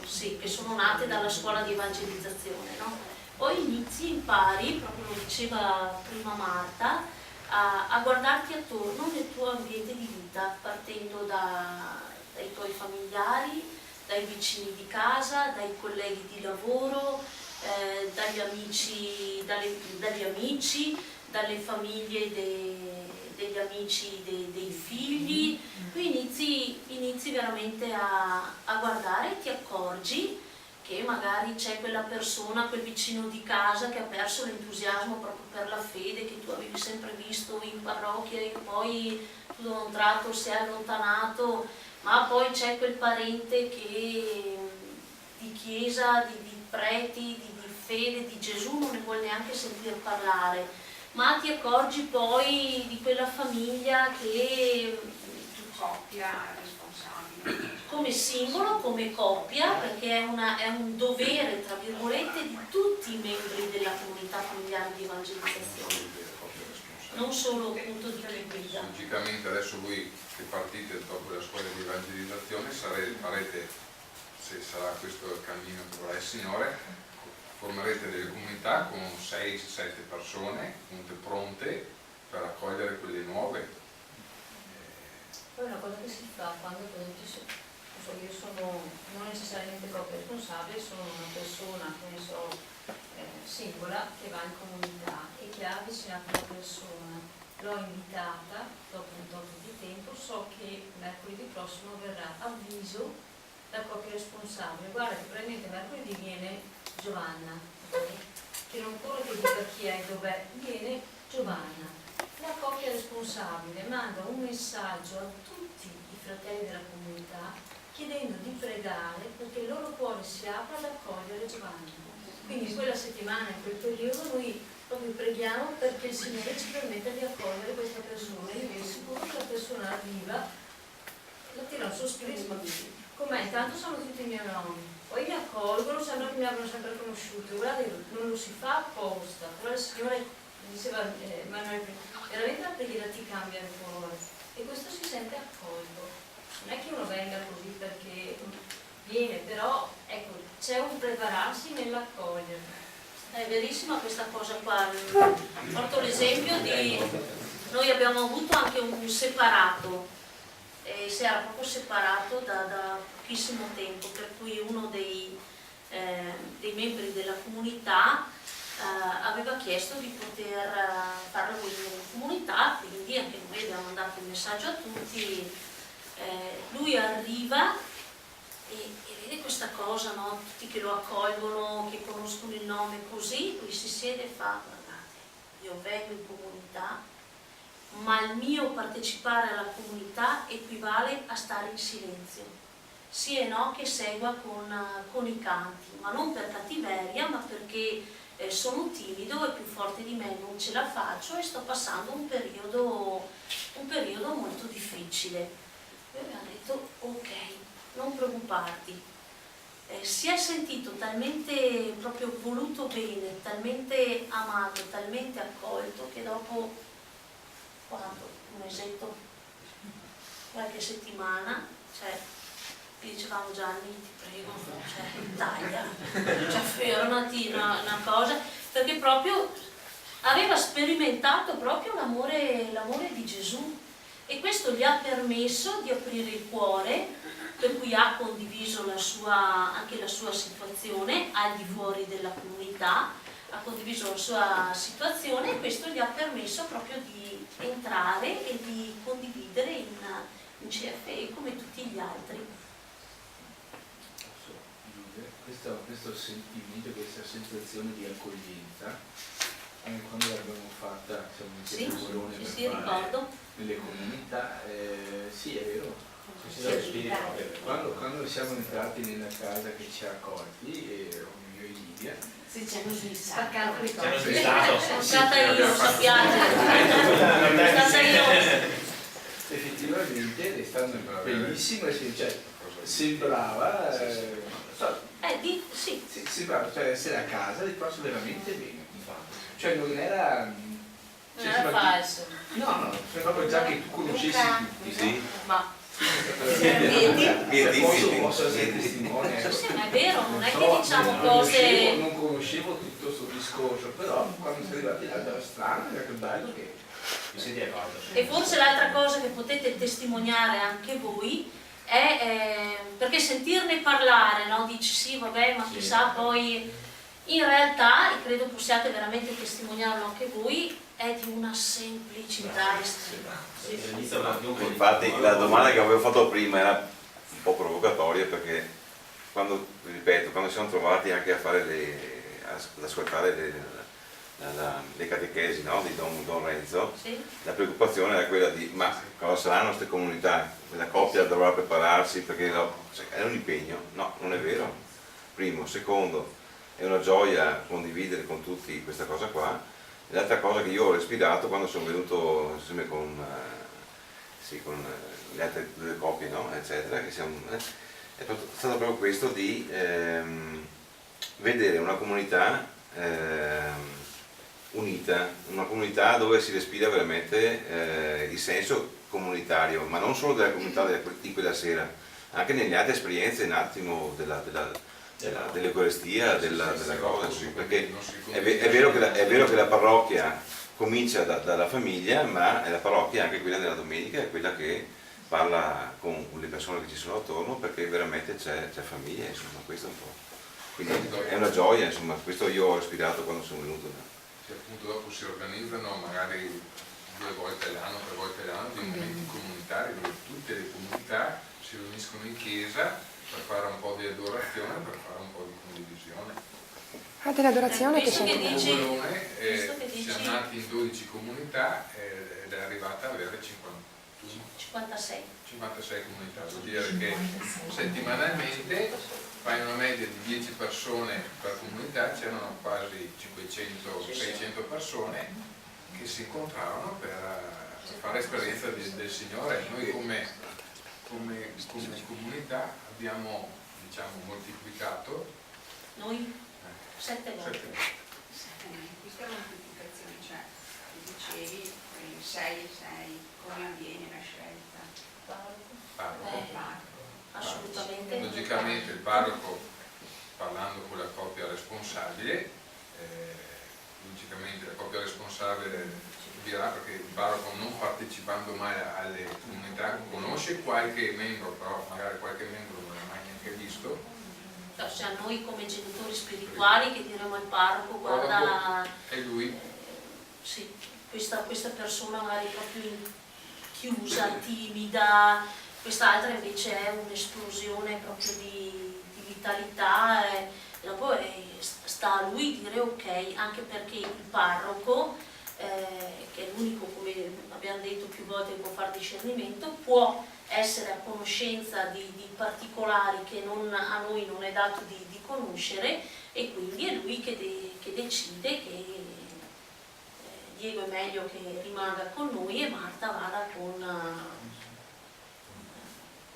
sì, che sono nate dalla scuola di evangelizzazione, no? Poi inizi, impari, proprio lo diceva prima Marta, a guardarti attorno nel tuo ambiente di vita, partendo dai tuoi familiari, dai vicini di casa, dai colleghi di lavoro, dagli amici, dalle famiglie degli amici dei figli. Tu inizi veramente a guardare e ti accorgi che magari c'è quella persona, quel vicino di casa che ha perso l'entusiasmo proprio per la fede che tu avevi sempre visto in parrocchia e poi tu da un tratto si è allontanato, ma poi c'è quel parente che di chiesa, di preti, di fede, di Gesù non ne vuole neanche sentire parlare, ma ti accorgi poi di quella famiglia che coppia responsabile. Come simbolo, come coppia, perché è un dovere, tra virgolette, di tutti i membri della comunità familiare di evangelizzazione, non solo appunto di chi guida. Logicamente adesso voi che partite dopo la scuola di evangelizzazione farete, se sarà questo il cammino che vorrà il Signore, formerete delle comunità con 6-7 persone pronte per accogliere quelle nuove. Poi una cosa che si fa quando per esempio io sono non necessariamente proprio responsabile, sono una persona che ne so singola che va in comunità e che ha avvicinato una persona, l'ho invitata dopo un tot di tempo, so che mercoledì prossimo verrà avviso da coppia responsabile, guarda che probabilmente mercoledì viene Giovanna, che non occorre che dica chi è e dov'è, viene Giovanna. La coppia responsabile manda un messaggio a tutti i fratelli della comunità chiedendo di pregare perché il loro cuore si apra ad accogliere Giovanni. Quindi in quella settimana, in quel periodo, noi proprio preghiamo perché il Signore ci permetta di accogliere questa persona. Io vi assicuro che la persona arriva, la tira un sospiro e dice, ma com'è? Intanto sono tutti i miei nonni, poi mi accolgono, sembrano che mi abbiano sempre conosciuto. Guardate, non lo si fa apposta, però il Signore, diceva Emanuele, veramente la preghiera ti cambia il cuore e questo si sente accolto. Non è che uno venga così perché viene, però ecco, c'è un prepararsi nell'accogliere. È verissima questa cosa qua. Porto l'esempio di noi abbiamo avuto anche un separato, si era proprio separato da pochissimo tempo, per cui uno dei membri della comunità aveva chiesto di poter farlo venire in comunità, quindi anche noi abbiamo mandato un messaggio a tutti. Lui arriva e vede questa cosa, no? Tutti che lo accolgono, che conoscono il nome così, lui si siede e fa, guardate, io vengo in comunità, ma il mio partecipare alla comunità equivale a stare in silenzio, sì e no che segua con i canti, ma non per cattiveria, ma perché sono timido e più forte di me non ce la faccio e sto passando un periodo molto difficile. E mi ha detto, ok, non preoccuparti, si è sentito talmente proprio voluto bene, talmente amato, talmente accolto che dopo, quando, un mesetto, qualche settimana, cioè, gli dicevamo Gianni, ti prego, cioè, taglia, cioè, fermati una cosa, perché proprio aveva sperimentato proprio l'amore di Gesù. E questo gli ha permesso di aprire il cuore, per cui ha condiviso anche la sua situazione al di fuori della comunità, ha condiviso la sua situazione e questo gli ha permesso proprio di entrare e di condividere in CFE come tutti gli altri. Questo sentimento, questa sensazione di accoglienza, anche quando l'abbiamo fatta, siamo in Bologna per fare ricordo. Nelle comunità, sì è vero, quando siamo entrati nella casa che ci ha accolti, io e Livia, Se ci hanno spaccato le cose. Sono stata io, sappiate, sono stata io. Effettivamente è stato bellissimo, cioè, sembrava sembrava essere a casa di proprio veramente bene, cioè non era falso. No, sembrava già che tu conoscessi tutti, ma posso essere testimone. Sì, ma è vero. diciamo non cose... non conoscevo tutto questo discorso, però quando siamo arrivati là era strano, era che bello che vi siete accorti. E forse l'altra cosa che potete testimoniare anche voi è perché sentirne parlare, no? Dici sì, vabbè, ma chissà, poi in realtà, e credo possiate veramente testimoniarlo anche voi, è di una semplicità estrema. Infatti la domanda che avevo fatto prima era un po' provocatoria, perché quando, ripeto, quando siamo trovati anche a fare ad ascoltare le catechesi, no, di Don Renzo, Sì? la preoccupazione era quella di ma cosa saranno queste comunità? La coppia dovrà prepararsi perché è un impegno? No, non è vero. Primo, secondo, è una gioia condividere con tutti questa cosa qua. L'altra cosa che io ho respirato quando sono venuto insieme con le altre due coppie, no, eccetera, che siamo, è stato proprio questo di vedere una comunità unita, una comunità dove si respira veramente il senso comunitario, ma non solo della comunità di quella sera, anche nelle altre esperienze un attimo dell'Eucaristia, della cosa, perché è vero che la parrocchia comincia dalla famiglia, ma è la parrocchia anche quella della domenica, è quella che parla con le persone che ci sono attorno, perché veramente c'è famiglia, insomma, questo è un po'. Quindi è una gioia, insomma, questo io ho respirato quando sono venuto. Che appunto dopo si organizzano magari 2 volte all'anno, 3 volte all'anno, dei momenti comunitari dove tutte le comunità si riuniscono in chiesa per fare un po' di adorazione, per fare un po' di condivisione. Ah, dell'adorazione che Visto c'è. che dici- Bolone visto che dici- siamo nati in 12 comunità ed è arrivata ad avere 56. 56 comunità, vuol dire che settimanalmente fai una media di 10 persone per comunità, c'erano quasi 500-600 persone che si incontravano per fare esperienza del Signore. Noi come comunità abbiamo, diciamo, moltiplicato Noi 7 volte. Questa moltiplicazione, cioè, tu dicevi 6, come avviene la scelta? parroco. Assolutamente. Logicamente il parroco, parlando con la coppia responsabile, logicamente la coppia responsabile dirà, perché il parroco, non partecipando mai alle comunità, conosce qualche membro, però magari qualche membro non l'ha mai neanche visto. Cioè noi come genitori spirituali che diremo al parroco, guarda, E lui? sì, questa persona magari proprio chiusa, timida, quest'altra invece è un'esplosione proprio di vitalità, e dopo sta a lui dire ok, anche perché il parroco, che è l'unico, come abbiamo detto più volte, che può fare discernimento, può essere a conoscenza di particolari che a noi non è dato di conoscere, e quindi è lui che decide che Diego è meglio che rimanga con noi e Marta vada con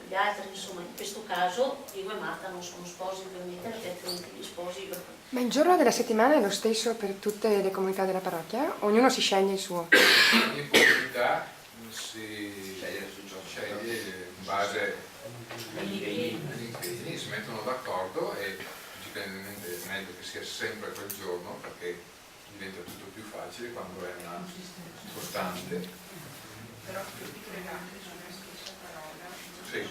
gli altri. Insomma, in questo caso Diego e Marta non sono sposi ovviamente, perché altrimenti gli sposi. Ma il giorno della settimana è lo stesso per tutte le comunità della parrocchia? Ognuno si sceglie il suo? Ogni comunità si sceglie in base agli impegni, si mettono d'accordo, e logicamente è meglio che sia sempre quel giorno, perché diventa tutto più facile quando è una costante. Però tutti legati sulla stessa parola, Sì.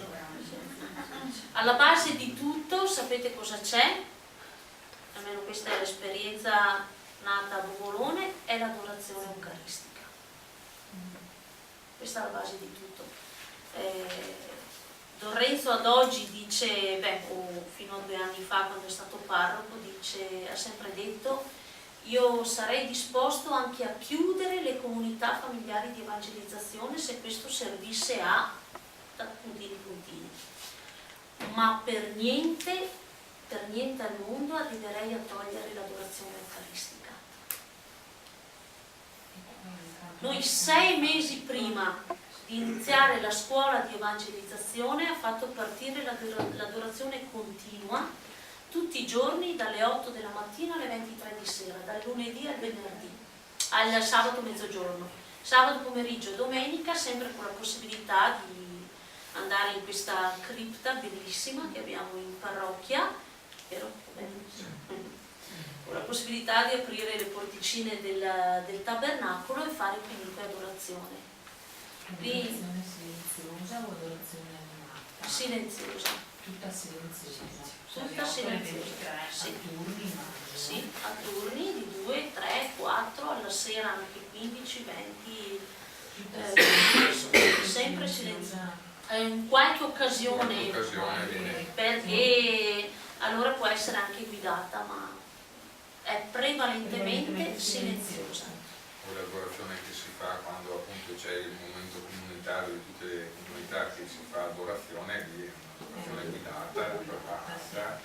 Alla base di tutto, sapete cosa c'è? Almeno questa è l'esperienza nata a Bogolone, è l'adorazione eucaristica. Questa è la base di tutto. Don Renzo ad oggi dice, o fino a 2 anni fa quando è stato parroco, ha sempre detto: io sarei disposto anche a chiudere le comunità familiari di evangelizzazione se questo servisse a puntini puntini, ma per niente al mondo arriverei a togliere l'adorazione eucaristica. Noi 6 mesi prima di iniziare la scuola di evangelizzazione ha fatto partire l'adorazione continua tutti i giorni dalle 8 della mattina alle 23 di sera, dal lunedì al venerdì, al sabato mezzogiorno, sabato pomeriggio, domenica, sempre con la possibilità di andare in questa cripta bellissima che abbiamo in parrocchia, vero? possibilità di aprire le porticine del tabernacolo e fare comunque adorazione. Adorazione silenziosa o adorazione animata? Silenziosa. Tutta silenziosa. Tutta silenziosa. Sì. A turni, immagino. Sì, a turni di 2, 3, 4, alla sera anche 15, 20, sempre silenziosa. In qualche occasione, perché allora può essere anche guidata, ma è prevalentemente silenziosa. O l'adorazione che si fa quando appunto c'è il momento comunitario di tutte le comunità che si fa adorazione, lì è un'adorazione guidata, preparata.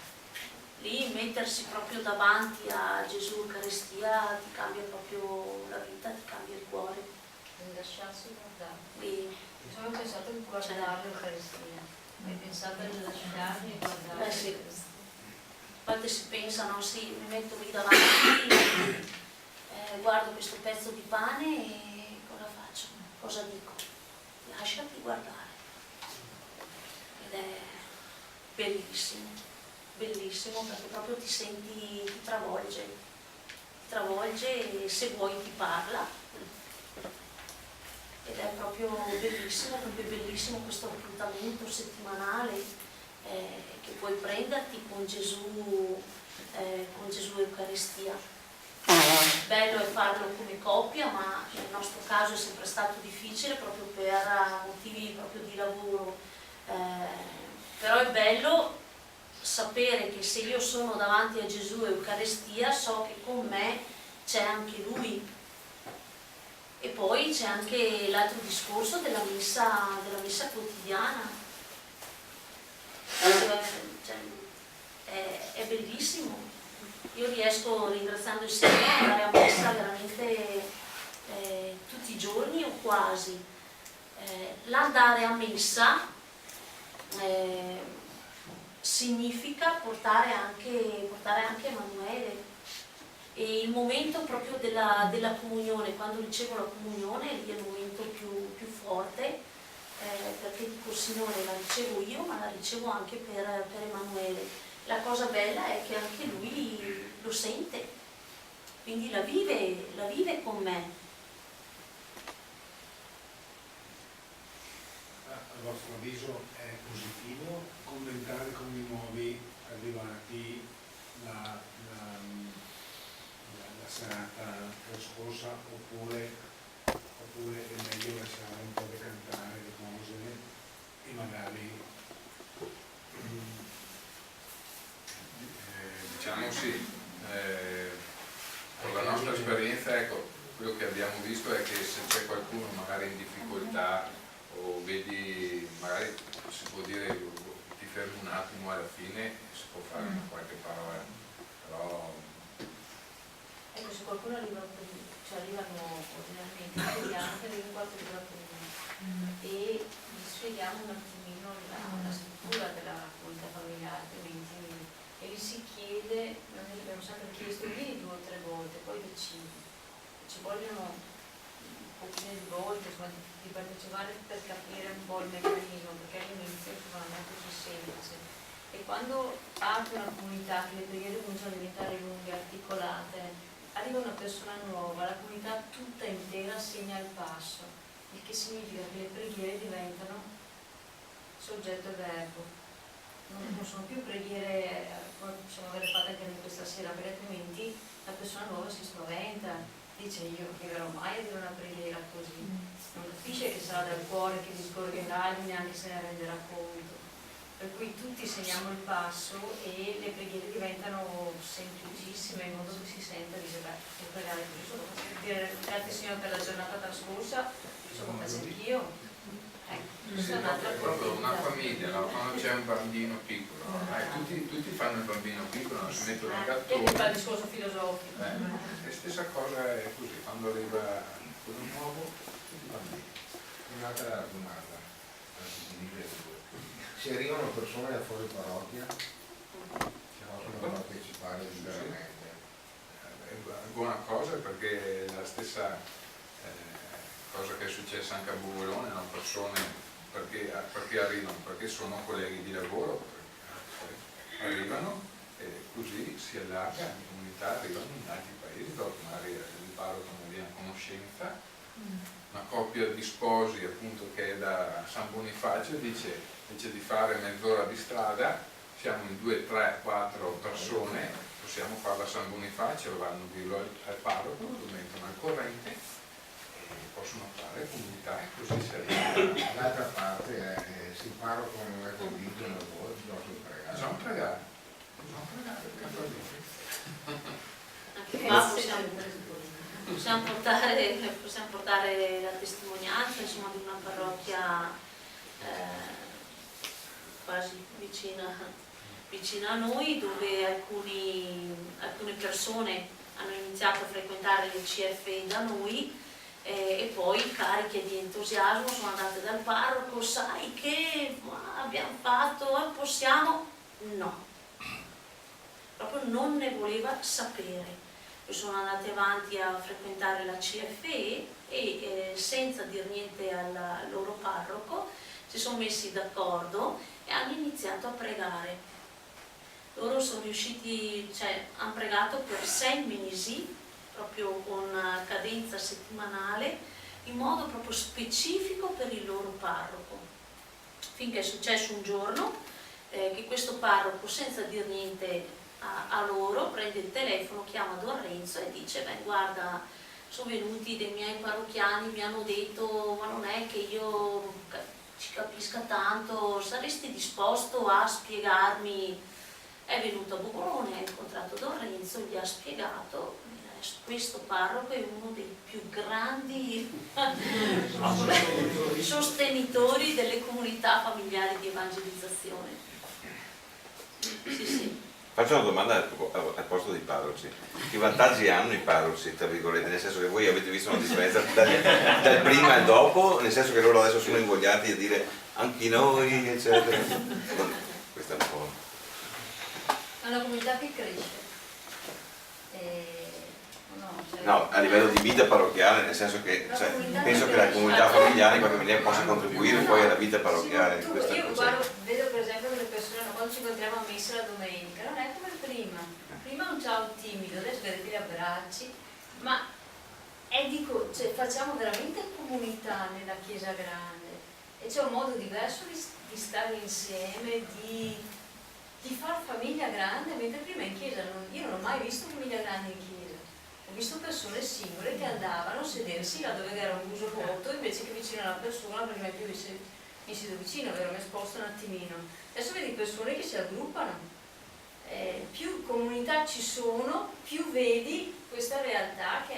Lì mettersi proprio davanti a Gesù Eucaristia ti cambia proprio la vita, ti cambia il cuore. Lasciarsi guardare. Lì, Io ho pensato di guardare l'Eucaristia. Hai pensato di lasciarmi e guardare? Beh, sì. Infatti si pensa, no, sì, mi metto lì davanti, guardo questo pezzo di pane e cosa faccio? Cosa dico? Lasciati guardare. Ed è bellissimo, bellissimo perché proprio ti senti, ti travolge e se vuoi ti parla. Ed è proprio bellissimo questo appuntamento settimanale che puoi prenderti con Gesù Eucaristia. Bello è farlo come coppia, ma nel nostro caso è sempre stato difficile proprio per motivi proprio di lavoro. Però è bello sapere che se io sono davanti a Gesù Eucaristia so che con me c'è anche Lui. E poi c'è anche l'altro discorso della messa quotidiana. È bellissimo. Io riesco, ringraziando il Signore, ad andare a messa veramente tutti i giorni o quasi. L'andare a messa significa portare anche Emanuele. E il momento proprio della comunione, quando ricevo la comunione, lì è il momento più forte, perché dico Signore, la ricevo io, ma la ricevo anche per Emanuele. La cosa bella è che anche lui lo sente, quindi la vive con me. A vostro avviso è positivo commentare con i nuovi arrivati la serata trascorsa oppure è meglio lasciare un po' decantare le cose e magari Diciamo sì, con la nostra esperienza, ecco, quello che abbiamo visto è che se c'è qualcuno magari in difficoltà o vedi, magari si può dire ti fermi un attimo alla fine e si può fare qualche parola, però Ecco, se qualcuno arriva arrivano ordinariamente, chiediamo che arrivi 4 ore prima e gli spieghiamo un attimino la struttura della comunità familiare, altrimenti e gli si chiede, noi abbiamo sempre chiesto vieni 2 o 3 volte, poi decidi. Ci vogliono un pochino di volte di partecipare per capire un po' il meccanismo, perché all'inizio non è così semplice. E quando parte una comunità che le preghiere cominciano a diventare lunghe, articolate, arriva una persona nuova, la comunità tutta intera segna il passo, il che significa che le preghiere diventano soggetto e verbo. Non sono più preghiere come possiamo aver fatto anche noi questa sera, perché altrimenti la persona nuova si spaventa, dice io non arriverò mai a dire una preghiera così, non capisce che sarà dal cuore che discorrerà e neanche se ne renderà conto. Per cui tutti segniamo il passo e le preghiere diventano semplicissime in modo che si senta, dice beh, devo pregare così, grazie Signore per la giornata trascorsa, sono capace anch'io. sì, proprio una famiglia, no? Quando c'è un bambino piccolo, tutti fanno il bambino piccolo, non si mettono il gattone. E fa il discorso filosofico. La stessa cosa è così, quando arriva quello nuovo, tutti bambini. Un'altra domanda, se arrivano persone da fuori parrocchia che possono partecipare liberamente, È buona cosa perché la stessa cosa che è successa anche a Buvolone, no? Persone perché arrivano, perché sono colleghi di lavoro, arrivano e così si allarga, le comunità arrivano in altri paesi, dopo magari il parroco non viene a conoscenza. Una coppia di sposi appunto che è da San Bonifacio dice, invece di fare mezz'ora di strada, siamo in 2, 3, 4 persone, possiamo farla a San Bonifacio, vanno al parroco, lo mettono al corrente e possono fare comunità e così si arriva. L'altra parte è se il parroco non è convinto nel lavoro, bisogna pregare. Bisogna pregare, Anche qua possiamo portare la testimonianza, insomma, di una parrocchia quasi vicina a noi, dove alcune persone hanno iniziato a frequentare le CFI da noi e poi cariche di entusiasmo sono andate dal parroco, sai che abbiamo fatto, possiamo? No, proprio non ne voleva sapere. Poi sono andati avanti a frequentare la CFE e senza dir niente al loro parroco si sono messi d'accordo e hanno iniziato a pregare. Loro sono riusciti, hanno pregato per 6 mesi, proprio con cadenza settimanale, in modo proprio specifico per il loro parroco. Finché è successo un giorno che questo parroco, senza dir niente a loro, prende il telefono, chiama Don Renzo e dice: beh, guarda, sono venuti dei miei parrocchiani, mi hanno detto, ma non è che io ci capisca tanto, saresti disposto a spiegarmi? È venuto a Bogolone, ha incontrato Don Renzo, gli ha spiegato. Questo parroco è uno dei più grandi sostenitori delle comunità familiari di evangelizzazione. Sì. Faccio una domanda al posto dei parroci. Che vantaggi hanno i parroci, tra virgolette, nel senso che voi avete visto una differenza dal prima e dopo, nel senso che loro adesso sono invogliati a dire anche noi, eccetera. Questo è un po'. È una comunità che cresce. No, a livello di vita parrocchiale, nel senso che penso che la comunità familiare in qualche maniera possa contribuire poi alla vita parrocchiale. Io vedo per esempio che le persone quando ci incontriamo a messa la domenica non è come prima. Prima un ciao timido, adesso vedete gli abbracci, ma facciamo veramente comunità nella chiesa grande e c'è un modo diverso di stare insieme, di far famiglia grande, mentre prima in chiesa io non ho mai visto famiglia grande in chiesa. Ho visto persone singole che andavano a sedersi là dove era un uso vuoto invece che vicino alla persona, perché non è più mi siedo vicino, vero? Mi sposto un attimino. Adesso vedi persone che si raggruppano, più comunità ci sono, più vedi questa realtà che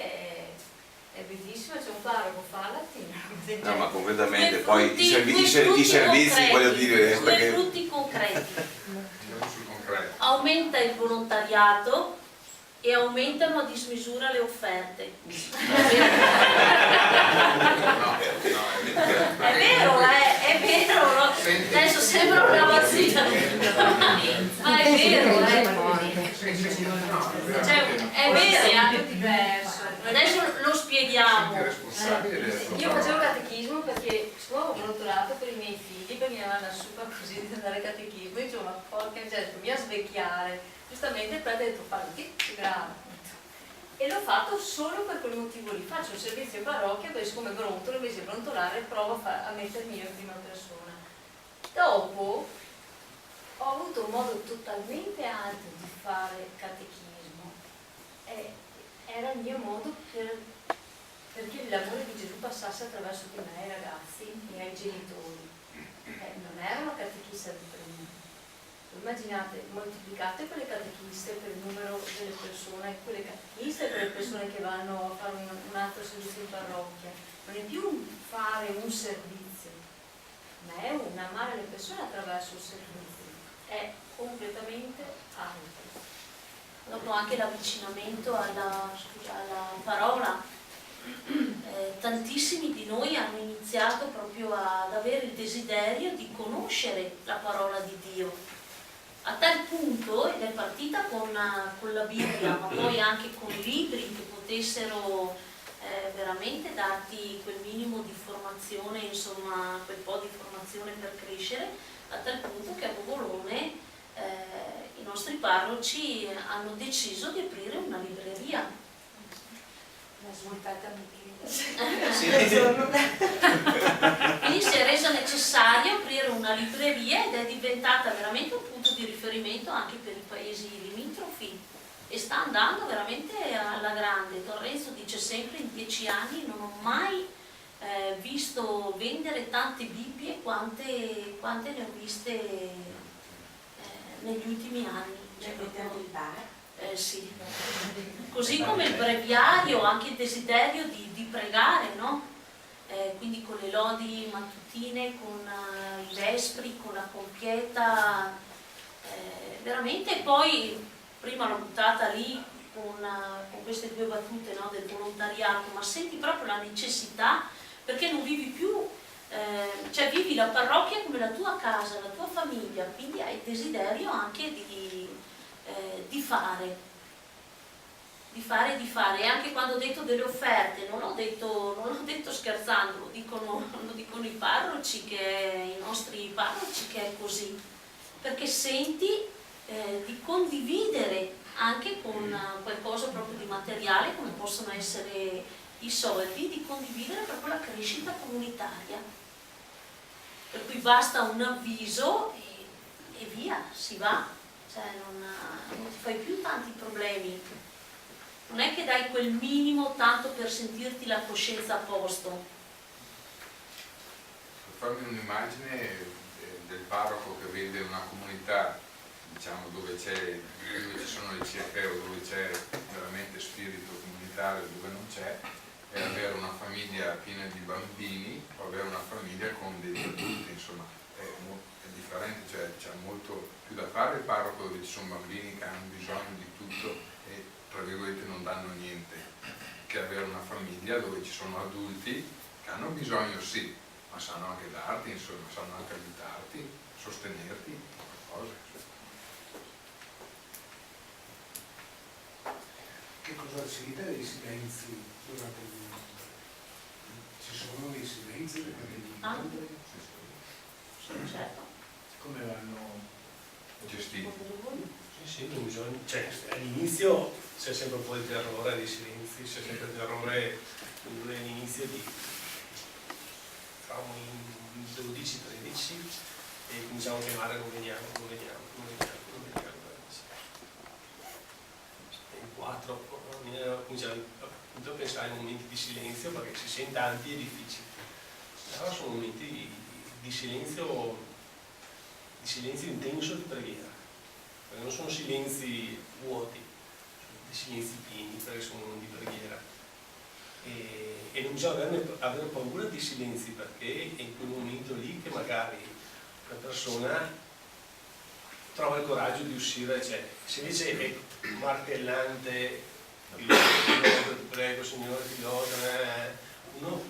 è bellissima. C'è un parroco, fa latino. No, ma completamente, poi i servizi, voglio dire. Due frutti concreti. Aumenta il volontariato e aumentano a dismisura le offerte. È vero, è vero. Adesso sembra una battuta, ma è vero, è vero, è diverso. Adesso lo spieghiamo. Io facevo catechismo perché ho volontariato per i miei figli, perché mi avevano assunto così di andare a catechismo, e dicevo, ma porca miseria, mi a svecchiare. Giustamente il prete ha detto, fai che bravo. E l'ho fatto solo per quel motivo lì. Faccio un servizio in parrocchia, poi siccome brontolo, invece di brontolare, provo a mettermi io in prima persona. Dopo ho avuto un modo totalmente altro di fare catechismo. Era il mio modo perché il lavoro di Gesù passasse attraverso di me ai ragazzi e ai genitori. Non era una catechista di prima. Immaginate, moltiplicate quelle catechiste per il numero delle persone, quelle catechiste per le persone che vanno a fare un altro servizio in parrocchia. Non è più fare un servizio, ma è un amare le persone attraverso il servizio. È completamente altro. Dopo anche l'avvicinamento alla parola. Tantissimi di noi hanno iniziato proprio ad avere il desiderio di conoscere la parola di Dio. A tal punto, ed è partita con la Bibbia, ma poi anche con libri che potessero veramente darti quel minimo di formazione, insomma, quel po' di formazione per crescere, a tal punto che a Bogolone i nostri parroci hanno deciso di aprire una libreria. La svoltata michele. Quindi si è resa necessario aprire una libreria ed è diventata veramente un punto di riferimento anche per i paesi limitrofi e sta andando veramente alla grande. Don Renzo dice sempre: in 10 anni non ho mai visto vendere tante Bibbie quante ne ho viste negli ultimi anni. C'è il bar? Sì. Così come il breviario, anche il desiderio di pregare, no? Quindi con le lodi mattutine, con i vespri, con la compieta, veramente. Poi prima l'ho buttata lì con queste 2 battute, no, del volontariato, ma senti proprio la necessità, perché non vivi più, cioè vivi la parrocchia come la tua casa, la tua famiglia, quindi hai il desiderio anche di fare. E anche quando ho detto delle offerte, non l'ho detto scherzando, lo dicono i parroci, i nostri parroci, che è così, perché senti di condividere anche con qualcosa proprio di materiale, come possono essere i soldi, di condividere proprio la crescita comunitaria, per cui basta un avviso e via, si va, cioè non ti fai più tanti problemi. Non è che dai quel minimo tanto per sentirti la coscienza a posto. Per farmi un'immagine del parroco che vede una comunità, diciamo, dove ci sono le CFE o dove c'è veramente spirito comunitario, dove non c'è, è avere una famiglia piena di bambini o avere una famiglia con degli adulti, insomma, è differente, cioè c'è molto più da fare il parroco dove ci sono bambini che hanno bisogno di tutto e tra virgolette non danno niente, che avere una famiglia dove ci sono adulti che hanno bisogno, sì, ma sanno anche darti, insomma, sanno anche aiutarti, sostenerti, cose. Che cosa si dite dei silenzi durante il... Ci sono dei silenzi durante gli incontri? Certo. Come vanno Gestiti. Sì, non bisogna, cioè, all'inizio c'è sempre un po' di terrore dei silenzi, c'è sempre terrore all'inizio tra un 12-13 e cominciamo a chiamare non veniamo. E in 4 cominciamo appunto a pensare ai momenti di silenzio, perché se si è in tanti è difficile. Però sono momenti di silenzio intenso di preghiera. Perché non sono silenzi vuoti, sono dei silenzi pieni, perché sono di preghiera. E non bisogna avere paura di silenzi, perché è in quel momento lì che magari una persona trova il coraggio di uscire, cioè, se invece è martellante, ti prego Signore, ti lodo, uno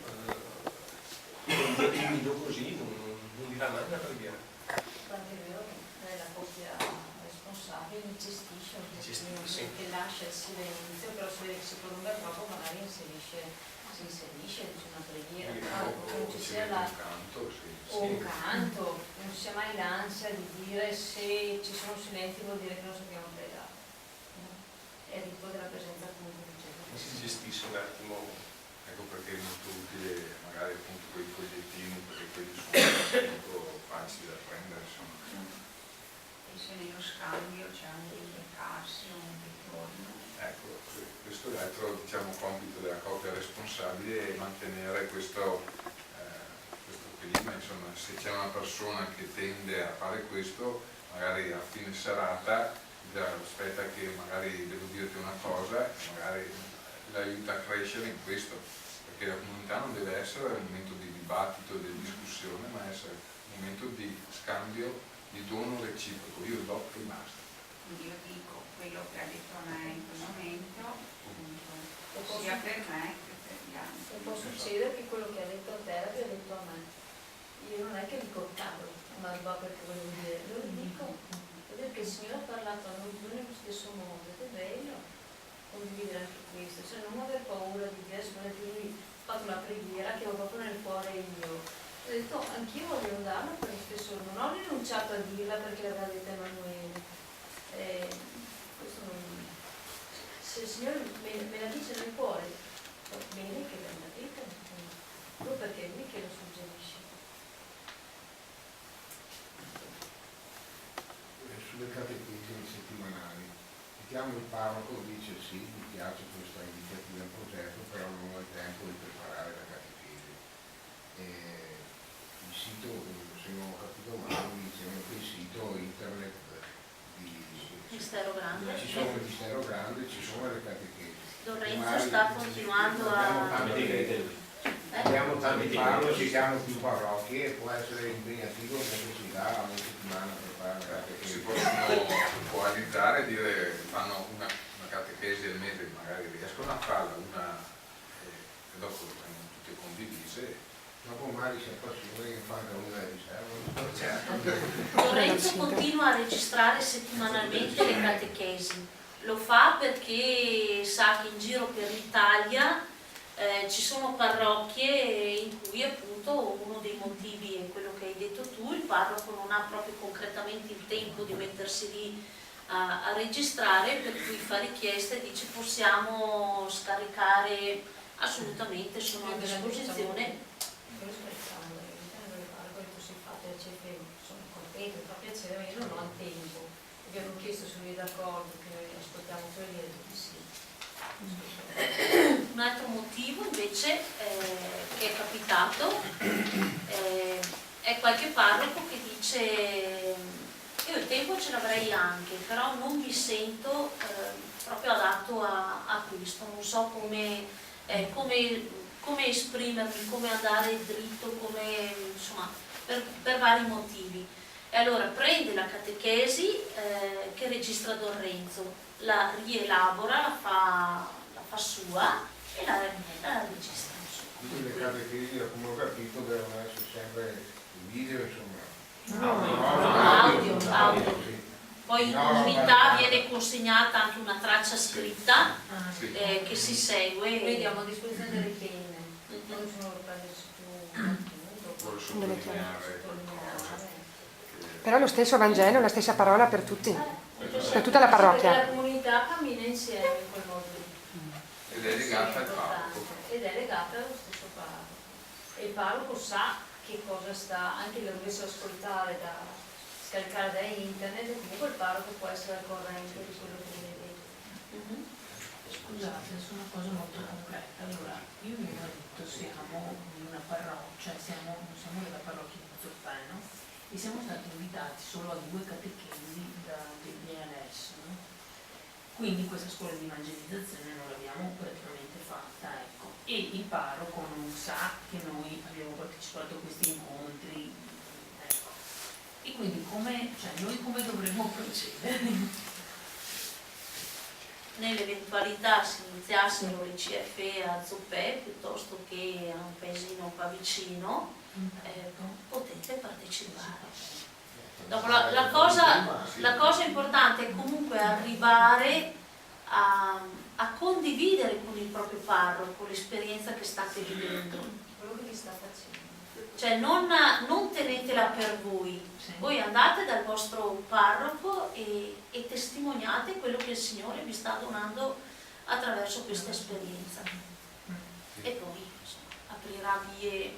timido così non dirà mai una preghiera. Quando è vero che la coppia responsabile gestisce un pochino, Sì. che lascia il silenzio, però se si prolunga troppo magari si inserisce dice una preghiera, non ci sia un canto, sì. un canto, non ci sia mai l'ansia di dire se ci sono silenzi vuol dire che non sappiamo pregare. È il rito della presenza comunque di Gesù. Si gestisce un attimo. Ecco perché è molto utile magari appunto quei fogliettini, perché quelli sono molto facili da prendere, insomma. E se nello scambio c'è anche il beccarsi o un ritorno. Ecco, questo è l'altro, diciamo, compito della coppia responsabile, è mantenere questo clima, insomma, se c'è una persona che tende a fare questo, magari a fine serata aspetta che magari devo dirti una cosa, magari l'aiuta a crescere in questo, perché la comunità non deve essere un momento di dibattito, di discussione, ma essere un momento di scambio, di dono reciproco, io do e basta. Quindi io dico quello che ha detto a me in quel momento, appunto, sia per me che per gli altri. E può succedere che quello che ha detto a te l'abbia detto a me. Io non è che dico cavolo, ma va perché volevo dire, lo dico, perché il Signore ha parlato a noi due nello stesso modo, ed è bello condividere anche questo, cioè non aver paura di dire, siccome lui ha fatto una preghiera che ho proprio nel cuore io. Ho detto, anch'io voglio darla per lo stesso, non ho rinunciato a dirla perché l'aveva detta Emanuele. Questo non... Se il Signore me la dice nel cuore, bene che venga detta, non perché è lui che lo suggerisce. Sulle catechesi settimanali, mettiamo il parroco, dice sì, mi piace questa iniziativa, un progetto, però non ho il tempo di preparare la catechesi. Il sito, se non ho capito male, mi dicevano che il sito internet di Mistero Grande. ci sono il Mistero Grande, ci sono le catechesi. Don Renzo sta continuando Abbiamo tanti parroci che hanno più parrocchie e può essere impegnativo perché si dà una settimana per fare la catechesi. Si possono coalizzare e dire fanno una catechesi al mese, magari riescono a farla una e dopo vengono tutte condivise. Dopo magari si appassiona e fanno una riserva. Don Renzo continua a registrare settimanalmente le catechesi. Lo fa perché sa che in giro per l'Italia ci sono parrocchie in cui appunto uno dei motivi è quello che hai detto tu, il parroco non ha proprio concretamente il tempo di mettersi lì a registrare, per cui fa richieste e dice possiamo scaricare, assolutamente sono a disposizione. Io scherzando, il parroco ha detto sì, fate, sono contento, fa piacere, ma io non ho il tempo. Abbiamo chiesto se lui è d'accordo, che noi ascoltiamo quelli e ha detto di sì. Un altro motivo invece che è capitato è qualche parroco che dice io il tempo ce l'avrei anche, però non mi sento proprio adatto a questo, non so come esprimermi, come andare dritto, come, insomma, per vari motivi. E allora prende la catechesi che registra Don Renzo, la rielabora, la fa sua e la registra. Quindi le catechesi, come ho capito, devono essere sempre in video, insomma. Audio. Sì. Poi in comunità viene consegnata anche una traccia scritta che si segue. Vediamo a disposizione delle penne, non sono prendersi più Vuole sottolineare qualcosa. Però lo stesso Vangelo, la stessa parola per tutti, per tutta la parrocchia. La comunità cammina insieme in quel modo lì. Ed è legata al parroco. Ed è legata allo stesso parroco. E il parroco sa che cosa sta, anche se lo dovesse ascoltare da scaricare da internet, comunque il parroco può essere al corrente di quello che viene detto. Scusate, su una cosa molto concreta. Allora, io e mio marito siamo in una parrocchia, non siamo nella parrocchia di Zoppano e siamo stati invitati solo a 2 catechesi del BNS, no? Quindi questa scuola di evangelizzazione non l'abbiamo praticamente fatta, ecco. E il parroco non sa che noi abbiamo partecipato a questi incontri, ecco. E quindi noi come dovremmo procedere? Nell'eventualità si iniziassero le CFE a Zoppè piuttosto che a un paesino qua vicino, potete partecipare. Dopo la cosa importante è comunque arrivare a condividere con il proprio parroco l'esperienza che state vivendo. Quello che vi sta facendo. Cioè non tenetela per voi, voi andate dal vostro parroco e testimoniate quello che il Signore vi sta donando attraverso questa esperienza. E poi insomma, aprirà vie